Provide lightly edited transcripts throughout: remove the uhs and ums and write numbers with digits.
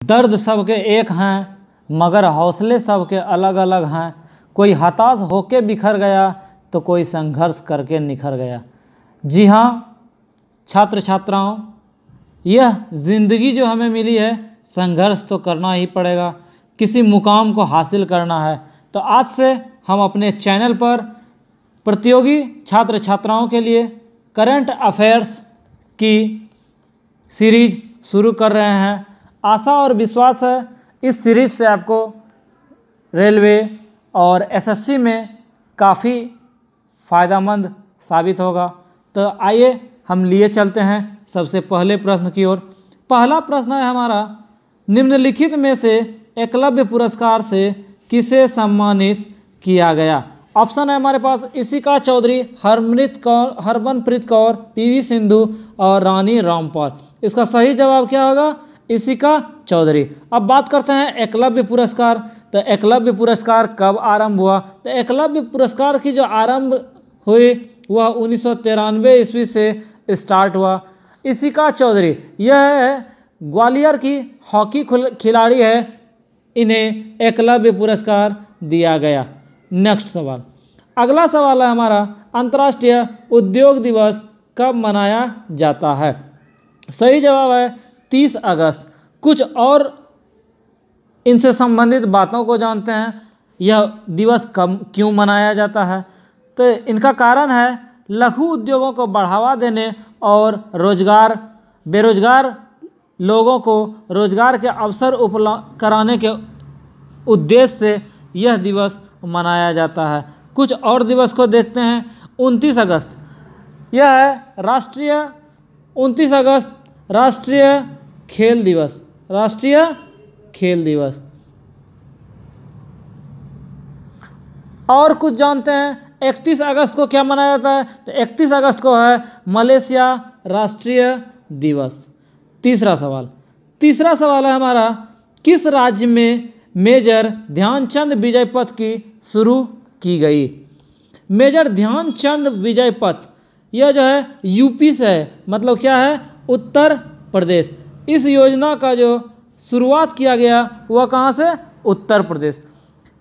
दर्द सबके एक हैं मगर हौसले सबके अलग अलग हैं। कोई हताश होके बिखर गया तो कोई संघर्ष करके निखर गया। जी हाँ छात्र छात्राओं, यह ज़िंदगी जो हमें मिली है संघर्ष तो करना ही पड़ेगा। किसी मुकाम को हासिल करना है तो आज से हम अपने चैनल पर प्रतियोगी छात्र छात्राओं के लिए करंट अफेयर्स की सीरीज शुरू कर रहे हैं। आशा और विश्वास है इस सीरीज़ से आपको रेलवे और एसएससी में काफ़ी फ़ायदेमंद साबित होगा। तो आइए हम लिए चलते हैं सबसे पहले प्रश्न की ओर। पहला प्रश्न है हमारा, निम्नलिखित में से एकलव्य पुरस्कार से किसे सम्मानित किया गया। ऑप्शन है हमारे पास इशिका चौधरी, हरमनप्रीत कौर, पीवी सिंधु और रानी रामपाल। इसका सही जवाब क्या होगा? इशिका चौधरी। अब बात करते हैं एकलव्य पुरस्कार। तो एकलव्य पुरस्कार कब आरंभ हुआ? तो एकलव्य पुरस्कार की जो आरंभ हुई वह 1993 ईस्वी से स्टार्ट हुआ। इशिका चौधरी यह ग्वालियर की हॉकी खिलाड़ी है, इन्हें एकलव्य पुरस्कार दिया गया। नेक्स्ट सवाल, अगला सवाल है हमारा, अंतर्राष्ट्रीय उद्योग दिवस कब मनाया जाता है? सही जवाब है 30 अगस्त। कुछ और इनसे संबंधित बातों को जानते हैं। यह दिवस कब क्यों मनाया जाता है? तो इनका कारण है लघु उद्योगों को बढ़ावा देने और बेरोजगार लोगों को रोजगार के अवसर उपलब्ध कराने के उद्देश्य से यह दिवस मनाया जाता है। कुछ और दिवस को देखते हैं। 29 अगस्त, यह है 29 अगस्त राष्ट्रीय खेल दिवस। राष्ट्रीय खेल दिवस। और कुछ जानते हैं, 31 अगस्त को क्या मनाया जाता है? तो 31 अगस्त को है मलेशिया राष्ट्रीय दिवस। तीसरा सवाल है हमारा, किस राज्य में मेजर ध्यानचंद विजय पथ की शुरू की गई? मेजर ध्यानचंद विजय पथ यह जो है यूपी से है, मतलब क्या है? उत्तर प्रदेश। इस योजना का जो शुरुआत किया गया वह कहाँ से? उत्तर प्रदेश।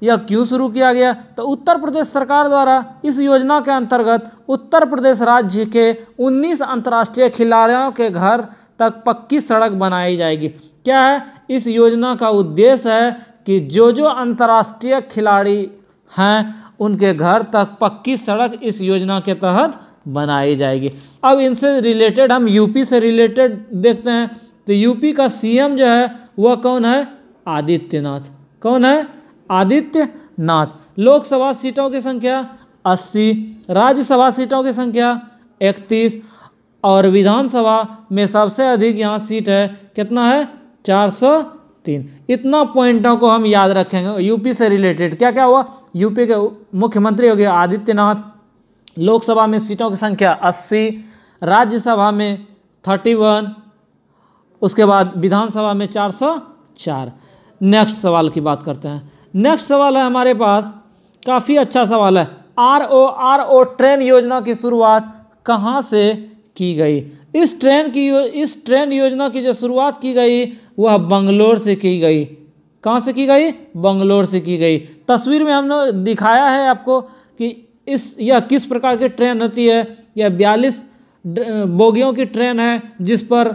यह क्यों शुरू किया गया? तो उत्तर प्रदेश सरकार द्वारा इस योजना के अंतर्गत उत्तर प्रदेश राज्य के 19 अंतर्राष्ट्रीय खिलाड़ियों के घर तक पक्की सड़क बनाई जाएगी। क्या है इस योजना का उद्देश्य? है कि जो अंतर्राष्ट्रीय खिलाड़ी हैं उनके घर तक पक्की सड़क इस योजना के तहत बनाई जाएगी। अब इनसे रिलेटेड हम यूपी से रिलेटेड देखते हैं। तो यूपी का सीएम जो है वह कौन है? आदित्यनाथ। कौन है? आदित्यनाथ। लोकसभा सीटों की संख्या 80, राज्यसभा सीटों की संख्या 31 और विधानसभा में सबसे अधिक यहाँ सीट है। कितना है? 403। इतना पॉइंटों को हम याद रखेंगे यूपी से रिलेटेड। क्या क्या हुआ? यूपी के मुख्यमंत्री हो गए आदित्यनाथ, लोकसभा में सीटों की संख्या 80, राज्यसभा में 31, उसके बाद विधानसभा में 404। नेक्स्ट सवाल की बात करते हैं। नेक्स्ट सवाल है हमारे पास, काफ़ी अच्छा सवाल है, RO ट्रेन योजना की शुरुआत कहाँ से की गई? इस ट्रेन योजना की जो शुरुआत की गई वह बंगलोर से की गई। कहाँ से की गई? बंगलोर से की गई। तस्वीर में हमने दिखाया है आपको कि यह किस प्रकार की ट्रेन होती है। यह 42 बोगियों की ट्रेन है जिस पर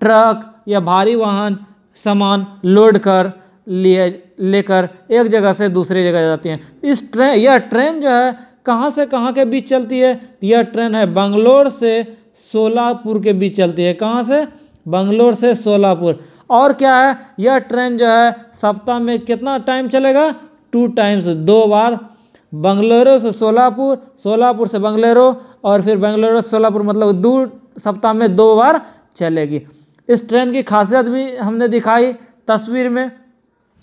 ट्रक या भारी वाहन सामान लोड कर लेकर एक जगह से दूसरी जगह जाती हैं। यह ट्रेन जो है कहाँ से कहाँ के बीच चलती है? यह ट्रेन है बंगलोर से सोलापुर के बीच चलती है। कहाँ से? बंगलोर से सोलापुर। और क्या है, यह ट्रेन जो है सप्ताह में कितना टाइम चलेगा? 2 टाइम्स, 2 बार। बंगलुरु से सोलापुर, सोलापुर से बंगलुरु और फिर बेंगलुरु से सोलापुर, मतलब 2 सप्ताह में 2 बार चलेगी। इस ट्रेन की खासियत भी हमने दिखाई तस्वीर में,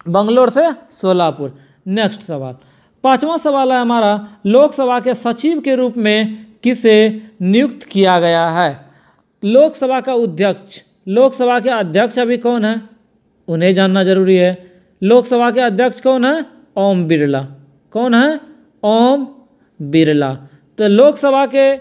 बंगलोर से सोलापुर। नेक्स्ट सवाल, 5वां सवाल है हमारा, लोकसभा के सचिव के रूप में किसे नियुक्त किया गया है? लोकसभा का अध्यक्ष, लोकसभा के अध्यक्ष अभी कौन है? उन्हें जानना जरूरी है। लोकसभा के अध्यक्ष कौन है? ओम बिरला। कौन है? ओम बिरला। तो लोकसभा के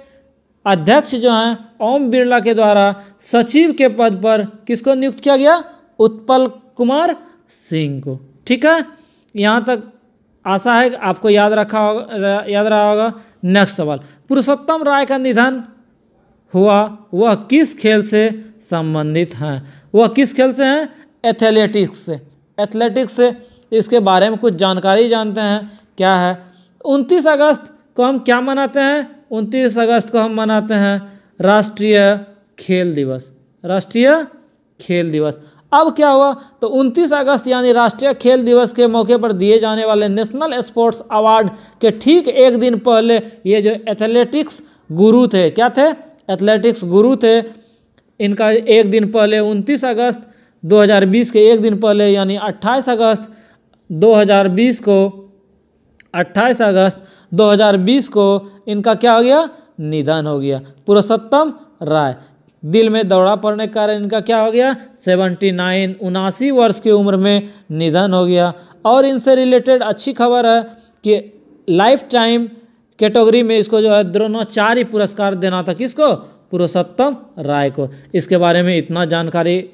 अध्यक्ष जो हैं ओम बिरला के द्वारा सचिव के पद पर किसको नियुक्त किया गया? उत्पल कुमार सिंह को। ठीक है, यहाँ तक आशा है कि आपको याद रहा होगा। नेक्स्ट सवाल, पुरुषोत्तम राय का निधन हुआ, वह किस खेल से संबंधित हैं? वह किस खेल से हैं? एथलेटिक्स से। एथलेटिक्स से इसके बारे में कुछ जानकारी जानते हैं, क्या है? 29 अगस्त को हम क्या मनाते हैं? 29 अगस्त को हम मनाते हैं राष्ट्रीय खेल दिवस। राष्ट्रीय खेल दिवस। अब क्या हुआ, तो 29 अगस्त यानी राष्ट्रीय खेल दिवस के मौके पर दिए जाने वाले नेशनल स्पोर्ट्स अवार्ड के ठीक एक दिन पहले ये जो एथलेटिक्स गुरु थे, क्या थे? एथलेटिक्स गुरु थे, इनका एक दिन पहले 29 अगस्त 2020 के एक दिन पहले यानी 28 अगस्त 2020 को इनका क्या हो गया? निधन हो गया। पुरुषोत्तम राय, दिल में दौरा पड़ने के कारण इनका क्या हो गया? 79 वर्ष की उम्र में निधन हो गया। और इनसे रिलेटेड अच्छी खबर है कि लाइफ टाइम कैटेगरी में इसको जो है द्रोणाचार्य पुरस्कार देना था। किसको? पुरुषोत्तम राय को। इसके बारे में इतना जानकारी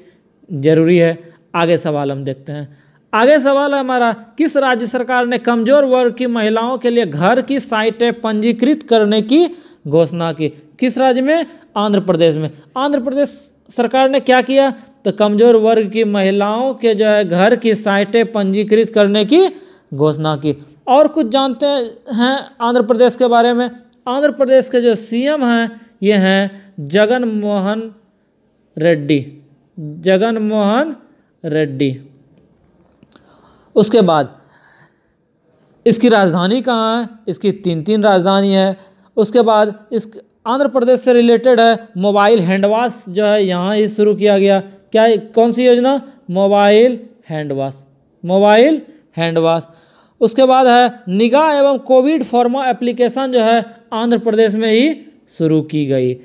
जरूरी है। आगे सवाल हम देखते हैं। आगे सवाल है हमारा, किस राज्य सरकार ने कमजोर वर्ग की महिलाओं के लिए घर की साइटें पंजीकृत करने की घोषणा की? किस राज्य में? आंध्र प्रदेश में। आंध्र प्रदेश सरकार ने क्या किया? तो कमजोर वर्ग की महिलाओं के जो है घर की साइटें पंजीकृत करने की घोषणा की। और कुछ जानते हैं आंध्र प्रदेश के बारे में? आंध्र प्रदेश के जो सीएम हैं ये हैं जगन मोहन रेड्डी। जगन मोहन रेड्डी। उसके बाद इसकी राजधानी कहाँ है? इसकी 3 राजधानी है। उसके बाद इस आंध्र प्रदेश से रिलेटेड है मोबाइल हैंडवाश जो है यहाँ ही शुरू किया गया। क्या, कौन सी योजना? Mobile handwash. Mobile handwash. उसके बाद है निगाह एवं कोविड फार्मा एप्लीकेशन जो है आंध्र प्रदेश में ही शुरू की गई।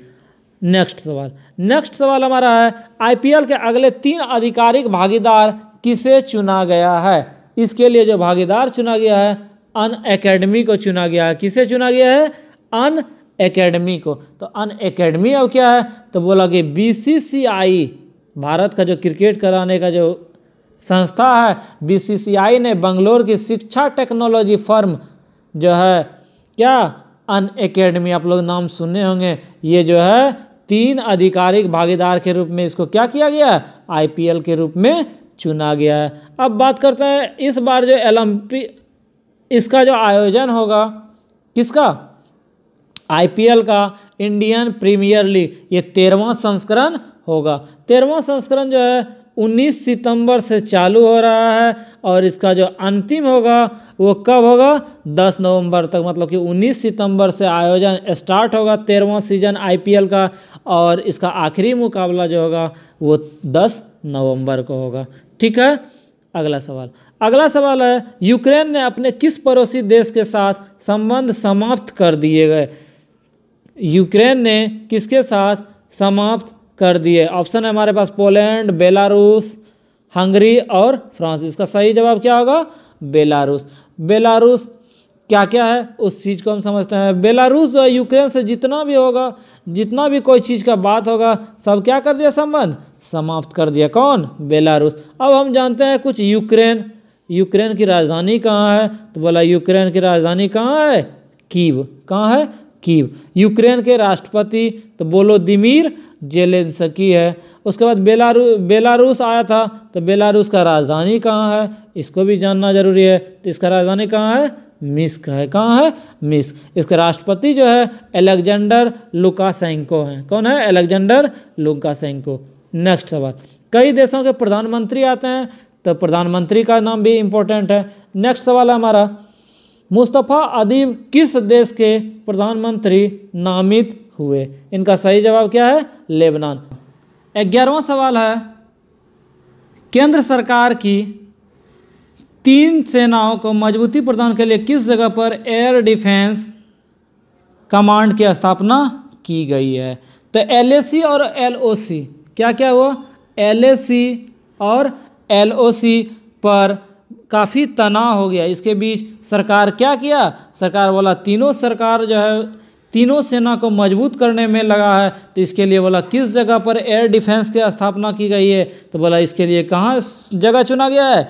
नेक्स्ट सवाल हमारा है, आईपीएल के अगले 3 आधिकारिक भागीदार किसे चुना गया है? इसके लिए जो भागीदार चुना गया है अनअकैडमी को चुना गया है। किसे चुना गया है? अनअकैडमी को। तो अनअकैडमी अब क्या है? तो बोला कि बीसीसीआई, भारत का जो क्रिकेट कराने का जो संस्था है, बीसीसीआई ने बंगलोर की शिक्षा टेक्नोलॉजी फर्म जो है क्या, अनअकैडमी, आप लोग नाम सुने होंगे, ये जो है 3 आधिकारिक भागीदार के रूप में इसको क्या किया गया है? आईपीएल के रूप में चुना गया है। अब बात करते हैं इस बार जो ओलंपिक, इसका जो आयोजन होगा किसका? आईपीएल का, इंडियन प्रीमियर लीग, ये 13वां संस्करण होगा। 13वां संस्करण जो है 19 सितंबर से चालू हो रहा है और इसका जो अंतिम होगा वो कब होगा? 10 नवंबर तक। मतलब कि 19 सितंबर से आयोजन स्टार्ट होगा 13वां सीजन आईपीएल का, और इसका आखिरी मुकाबला जो होगा वो 10 नवंबर को होगा। ठीक है, अगला सवाल है, यूक्रेन ने अपने किस पड़ोसी देश के साथ संबंध समाप्त कर दिए गए? यूक्रेन ने किसके साथ समाप्त कर दिए? ऑप्शन है हमारे पास पोलैंड, बेलारूस, हंगरी और फ्रांस। इसका सही जवाब क्या होगा? बेलारूस। बेलारूस क्या क्या है उस चीज़ को हम समझते हैं। बेलारूस जो है यूक्रेन से जितना भी होगा, जितना भी कोई चीज़ का बात होगा, सब क्या कर दिया? संबंध समाप्त कर दिया। कौन? बेलारूस। अब हम जानते हैं कुछ यूक्रेन की राजधानी कहाँ है? तो बोला यूक्रेन की राजधानी कहाँ है? कीव। कहाँ है? कीव। यूक्रेन के राष्ट्रपति तो वोलोदिमीर जेलेंस्की है। उसके बाद बेलारूस आया था, तो बेलारूस का राजधानी कहाँ है? इसको भी जानना जरूरी है। तो इसका राजधानी कहाँ है? मिन्स्क है। कहाँ है? मिन्स्क। इसके राष्ट्रपति जो है अलेक्जेंडर लुकाशेंको हैं। कौन है? Alexander Lukashenko. नेक्स्ट सवाल, कई देशों के प्रधानमंत्री आते हैं, तो प्रधानमंत्री का नाम भी इम्पोर्टेंट है। नेक्स्ट सवाल है हमारा, मुस्तफ़ा अदीब किस देश के प्रधानमंत्री नामित हुए? इनका सही जवाब क्या है? लेबनान। 11वां सवाल है, केंद्र सरकार की 3 सेनाओं को मजबूती प्रदान के लिए किस जगह पर एयर डिफेंस कमांड की स्थापना की गई है? तो एलएसी और एलओसी, क्या क्या हुआ? एलएसी और एलओसी पर काफ़ी तनाव हो गया। इसके बीच सरकार क्या किया? सरकार बोला तीनों सरकार जो है तीनों सेना को मजबूत करने में लगा है। तो इसके लिए बोला किस जगह पर एयर डिफेंस की स्थापना की गई है, तो बोला इसके लिए कहाँ जगह चुना गया है,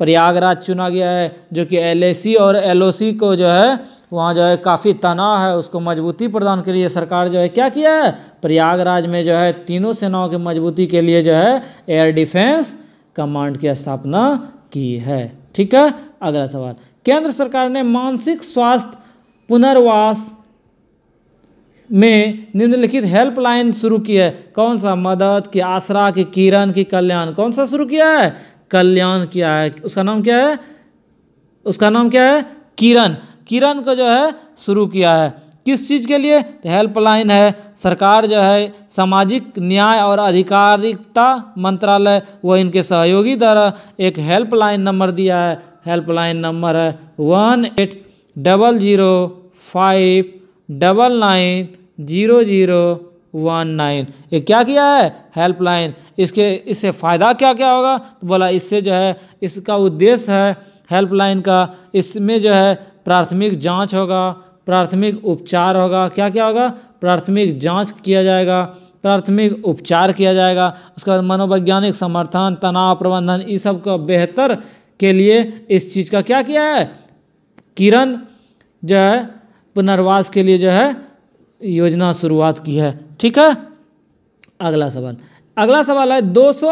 प्रयागराज चुना गया है, जो कि LAC और LOC को जो है वहाँ जो है काफ़ी तनाव है, उसको मजबूती प्रदान के लिए सरकार जो है क्या किया है, प्रयागराज में जो है तीनों सेनाओं की मजबूती के लिए जो है एयर डिफेंस कमांड की स्थापना की है। ठीक है, अगला सवाल, केंद्र सरकार ने मानसिक स्वास्थ्य पुनर्वास में निम्नलिखित हेल्पलाइन शुरू की है। कौन सा, मदद की, आसरा की, किरण की, कल्याण, कौन सा शुरू किया है, कल्याण किया है। उसका नाम क्या है, उसका नाम क्या है, किरण। किरण को जो है शुरू किया है, किस चीज़ के लिए, हेल्पलाइन है। सरकार जो है सामाजिक न्याय और अधिकारिता मंत्रालय वो इनके सहयोगी द्वारा एक हेल्पलाइन नंबर दिया है। हेल्पलाइन नंबर है 180059990019। ये क्या किया है, हेल्पलाइन। इससे फ़ायदा क्या क्या होगा, तो बोला इससे जो है इसका उद्देश्य है हेल्पलाइन का, इसमें जो है प्राथमिक जांच होगा, प्राथमिक उपचार होगा। क्या क्या होगा, प्राथमिक जांच किया जाएगा, प्राथमिक उपचार किया जाएगा, उसके बाद मनोवैज्ञानिक समर्थन, तनाव प्रबंधन, इस सब का बेहतर के लिए इस चीज़ का क्या किया है, किरण जो है पुनर्वास के लिए जो है योजना शुरुआत की है। ठीक है, अगला सवाल, अगला सवाल है 200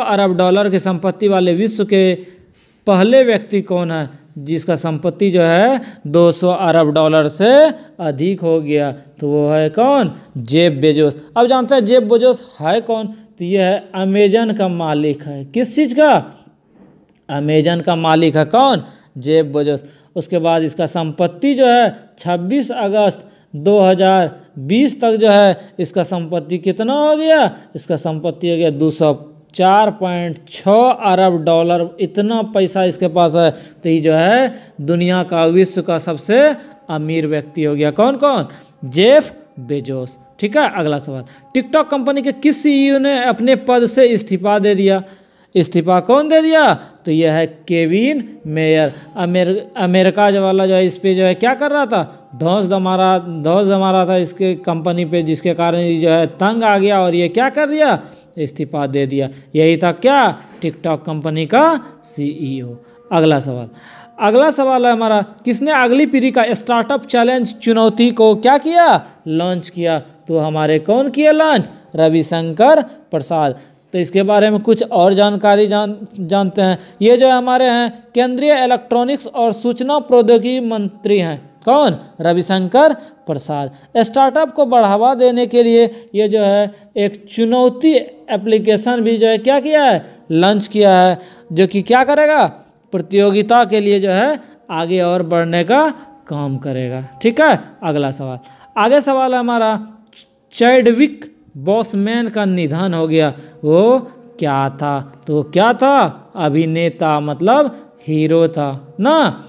अरब डॉलर की संपत्ति वाले विश्व के पहले व्यक्ति कौन है, जिसका संपत्ति जो है 200 अरब डॉलर से अधिक हो गया, तो वो है कौन, जेफ बेजोस। अब जानते हैं जेफ बेजोस है कौन, तो ये है अमेजन का मालिक है। किस चीज़ का, अमेजन का मालिक है कौन, जेफ बेजोस। उसके बाद इसका संपत्ति जो है 26 अगस्त 2020 तक जो है इसका संपत्ति कितना हो गया, इसका संपत्ति हो गया 204.6 अरब डॉलर। इतना पैसा इसके पास है, तो ये जो है दुनिया का, विश्व का सबसे अमीर व्यक्ति हो गया। कौन कौन, जेफ बेजोस। ठीक है, अगला सवाल, टिकटॉक कंपनी के किस CEO ने अपने पद से इस्तीफा दे दिया, इस्तीफा कौन दे दिया, तो यह है केविन मेयर। अमेरिका जो वाला जो है इस पे जो है क्या कर रहा था, धौंस जमा रहा था इसके कंपनी पे, जिसके कारण ये जो है तंग आ गया और ये क्या कर दिया, इस्तीफा दे दिया। यही था क्या, टिकटॉक कंपनी का CEO। अगला सवाल, अगला सवाल है हमारा, किसने अगली पीढ़ी का स्टार्टअप चैलेंज चुनौती को क्या किया, लॉन्च किया, तो हमारे कौन किया लॉन्च, रविशंकर प्रसाद। तो इसके बारे में कुछ और जानकारी जानते हैं। ये जो हमारे हैं केंद्रीय इलेक्ट्रॉनिक्स और सूचना प्रौद्योगिकी मंत्री हैं, कौन, रविशंकर प्रसाद। स्टार्टअप को बढ़ावा देने के लिए ये जो है एक चुनौती एप्लीकेशन भी जो है क्या किया है, लॉन्च किया है, जो कि क्या करेगा, प्रतियोगिता के लिए जो है आगे और बढ़ने का काम करेगा। ठीक है, अगला सवाल, आगे सवाल है हमारा, चैडविक बॉसमैन का निधन हो गया, वो क्या था, तो क्या था, अभिनेता मतलब हीरो था ना।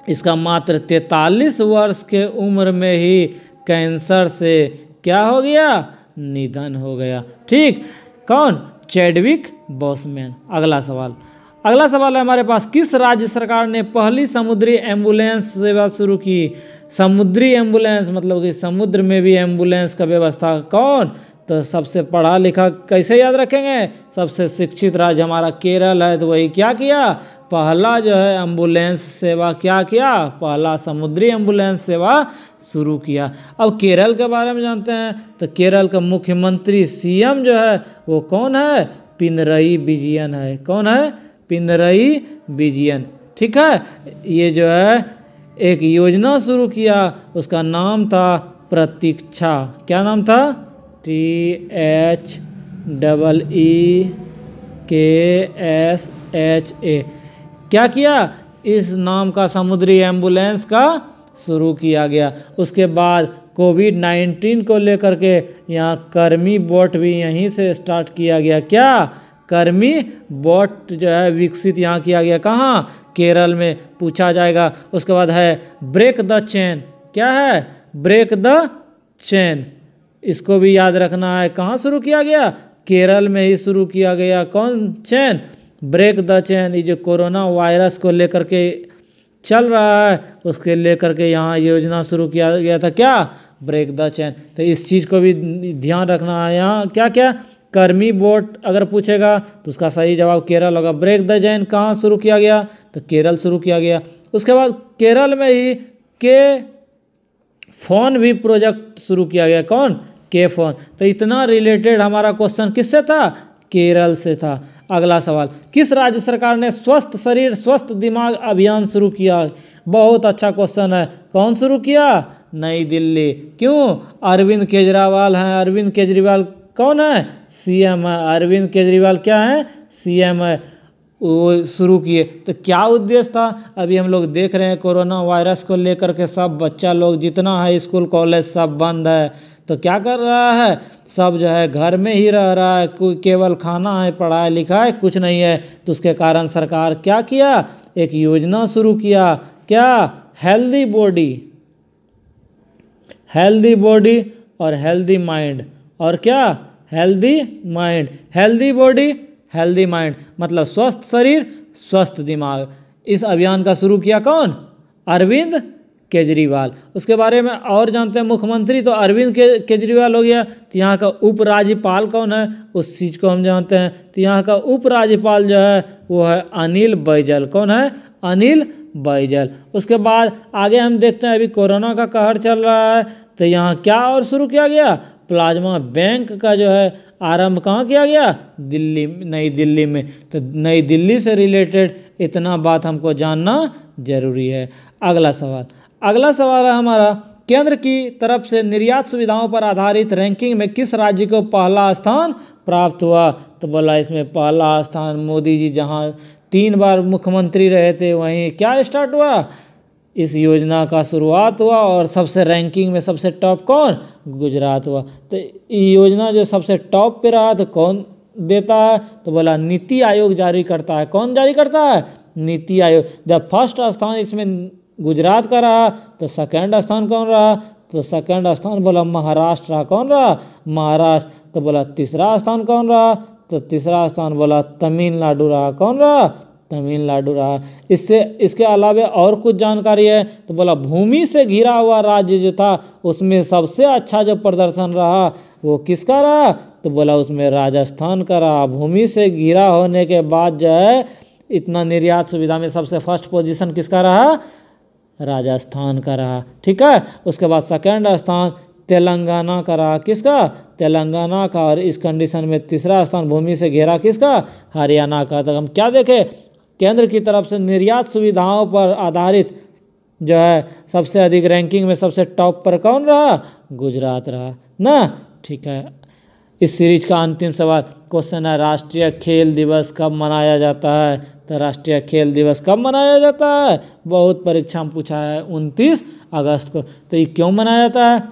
इसका मात्र 43 वर्ष के उम्र में ही कैंसर से क्या हो गया, निधन हो गया। ठीक, कौन, चैडविक बॉसमैन। अगला सवाल, अगला सवाल है हमारे पास, किस राज्य सरकार ने पहली समुद्री एम्बुलेंस सेवा शुरू की। समुद्री एम्बुलेंस मतलब कि समुद्र में भी एम्बुलेंस का व्यवस्था, कौन, तो सबसे पढ़ा लिखा कैसे याद रखेंगे, सबसे शिक्षित राज्य हमारा केरल है, तो वही क्या किया, पहला जो है एम्बुलेंस सेवा क्या किया, पहला समुद्री एम्बुलेंस सेवा शुरू किया। अब केरल के बारे में जानते हैं, तो केरल का मुख्यमंत्री CM जो है वो कौन है, पिनरई विजयन है। कौन है, पिनरई विजयन। ठीक है, ये जो है एक योजना शुरू किया, उसका नाम था प्रतीक्षा। क्या नाम था, THEEKSHA। क्या किया, इस नाम का समुद्री एम्बुलेंस का शुरू किया गया। उसके बाद कोविड-19 को लेकर के यहाँ कर्मी बोट भी यहीं से स्टार्ट किया गया। क्या, कर्मी बोट जो है विकसित यहाँ किया गया, कहाँ, केरल में। पूछा जाएगा। उसके बाद है ब्रेक द चेन। क्या है, ब्रेक द चेन, इसको भी याद रखना है। कहाँ शुरू किया गया, केरल में ही शुरू किया गया। कौन चेन, ब्रेक द चेन। ये जो कोरोना वायरस को लेकर के चल रहा है उसके लेकर के यहाँ योजना शुरू किया गया था, क्या, ब्रेक द चेन। तो इस चीज़ को भी ध्यान रखना है। यहाँ क्या क्या, कर्मी बोट अगर पूछेगा तो उसका सही जवाब केरल होगा। ब्रेक द चेन कहाँ शुरू किया गया, तो केरल शुरू किया गया। उसके बाद केरल में ही के फोन भी प्रोजेक्ट शुरू किया गया। कौन, के फोन। तो इतना रिलेटेड हमारा क्वेश्चन किससे था, केरल से था। अगला सवाल, किस राज्य सरकार ने स्वस्थ शरीर स्वस्थ दिमाग अभियान शुरू किया। बहुत अच्छा क्वेश्चन है। कौन शुरू किया, नई दिल्ली। क्यों, अरविंद केजरीवाल हैं। अरविंद केजरीवाल कौन है, सीएम है। अरविंद केजरीवाल क्या है, सीएम है, वो शुरू किए। तो क्या उद्देश्य था, अभी हम लोग देख रहे हैं कोरोना वायरस को लेकर के सब बच्चा लोग जितना है स्कूल कॉलेज सब बंद है, तो क्या कर रहा है, सब जो है घर में ही रह रहा है, कोई केवल खाना है, पढ़ाई लिखाई कुछ नहीं है। तो उसके कारण सरकार क्या किया, एक योजना शुरू किया, क्या, हेल्दी बॉडी और हेल्दी माइंड। और क्या, healthy mind, healthy body healthy mind, मतलब स्वस्थ शरीर स्वस्थ दिमाग। इस अभियान का शुरू किया कौन, अरविंद केजरीवाल। उसके बारे में और जानते हैं, मुख्यमंत्री तो अरविंद केजरीवाल हो गया। तो यहाँ का उपराज्यपाल कौन है, उस चीज़ को हम जानते हैं। तो यहाँ का उपराज्यपाल जो है वो है अनिल बैजल। कौन है, अनिल बैजल। उसके बाद आगे हम देखते हैं, अभी कोरोना का कहर चल रहा है, तो यहाँ क्या और शुरू किया गया, प्लाज्मा बैंक का जो है आरंभ कहाँ किया गया, दिल्ली, नई दिल्ली में। तो नई दिल्ली से रिलेटेड इतना बात हमको जानना जरूरी है। अगला सवाल है हमारा, केंद्र की तरफ से निर्यात सुविधाओं पर आधारित रैंकिंग में किस राज्य को पहला स्थान प्राप्त हुआ। तो बोला इसमें पहला स्थान मोदी जी जहाँ 3 बार मुख्यमंत्री रहे थे वहीं क्या स्टार्ट हुआ, इस योजना का शुरुआत हुआ। और सबसे रैंकिंग में सबसे टॉप कौन, गुजरात हुआ। तो ये योजना जो सबसे टॉप पे रहा तो कौन देता है, तो बोला नीति आयोग जारी करता है। कौन जारी करता है, नीति आयोग। जब फर्स्ट स्थान इसमें गुजरात का रहा तो सेकंड स्थान कौन रहा, तो सेकंड स्थान बोला महाराष्ट्र रहा। कौन रहा, महाराष्ट्र। तो बोला तीसरा स्थान कौन रहा, तो तीसरा स्थान बोला तमिलनाडु रहा। कौन रहा, तमिलनाडु रहा। इसके अलावा और कुछ जानकारी है, तो बोला भूमि से घिरा हुआ राज्य जो था उसमें सबसे अच्छा जो प्रदर्शन रहा वो किसका रहा, तो बोला उसमें राजस्थान का रहा। भूमि से घिरा होने के बाद जो है इतना निर्यात सुविधा में सबसे फर्स्ट पोजीशन किसका रहा, राजस्थान का रहा। ठीक है। उसके बाद सेकंड स्थान तेलंगाना का रहा। किसका, तेलंगाना का। और इस कंडीशन में तीसरा स्थान भूमि से घेरा किसका, हरियाणा का। तो हम क्या देखें, केंद्र की तरफ से निर्यात सुविधाओं पर आधारित जो है सबसे अधिक रैंकिंग में सबसे टॉप पर कौन रहा, गुजरात रहा ना। ठीक है। इस सीरीज का अंतिम सवाल क्वेश्चन है, राष्ट्रीय खेल दिवस कब मनाया जाता है। तो राष्ट्रीय खेल दिवस कब मनाया जाता है, बहुत परीक्षा में पूछा है, 29 अगस्त को। तो ये क्यों मनाया जाता है,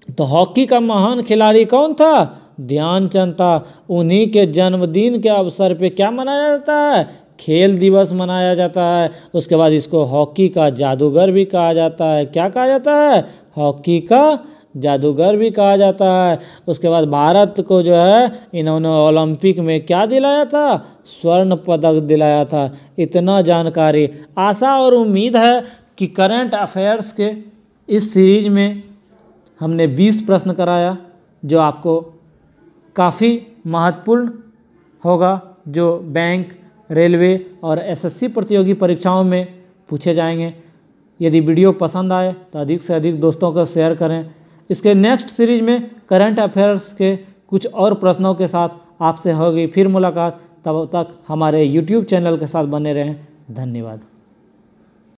तो हॉकी का महान खिलाड़ी कौन था, ध्यानचंद था। उन्हीं के जन्मदिन के अवसर पे क्या मनाया जाता है, खेल दिवस मनाया जाता है। उसके बाद इसको हॉकी का जादूगर भी कहा जाता है। क्या कहा जाता है, हॉकी का जादूगर भी कहा जाता है। उसके बाद भारत को जो है इन्होंने ओलंपिक में क्या दिलाया था, स्वर्ण पदक दिलाया था। इतना जानकारी। आशा और उम्मीद है कि करंट अफेयर्स के इस सीरीज में हमने 20 प्रश्न कराया जो आपको काफ़ी महत्वपूर्ण होगा, जो बैंक, रेलवे और एसएससी प्रतियोगी परीक्षाओं में पूछे जाएंगे। यदि वीडियो पसंद आए तो अधिक से अधिक दोस्तों को शेयर करें। इसके नेक्स्ट सीरीज में करंट अफेयर्स के कुछ और प्रश्नों के साथ आपसे होगी फिर मुलाकात। तब तक हमारे YouTube चैनल के साथ बने रहें। धन्यवाद।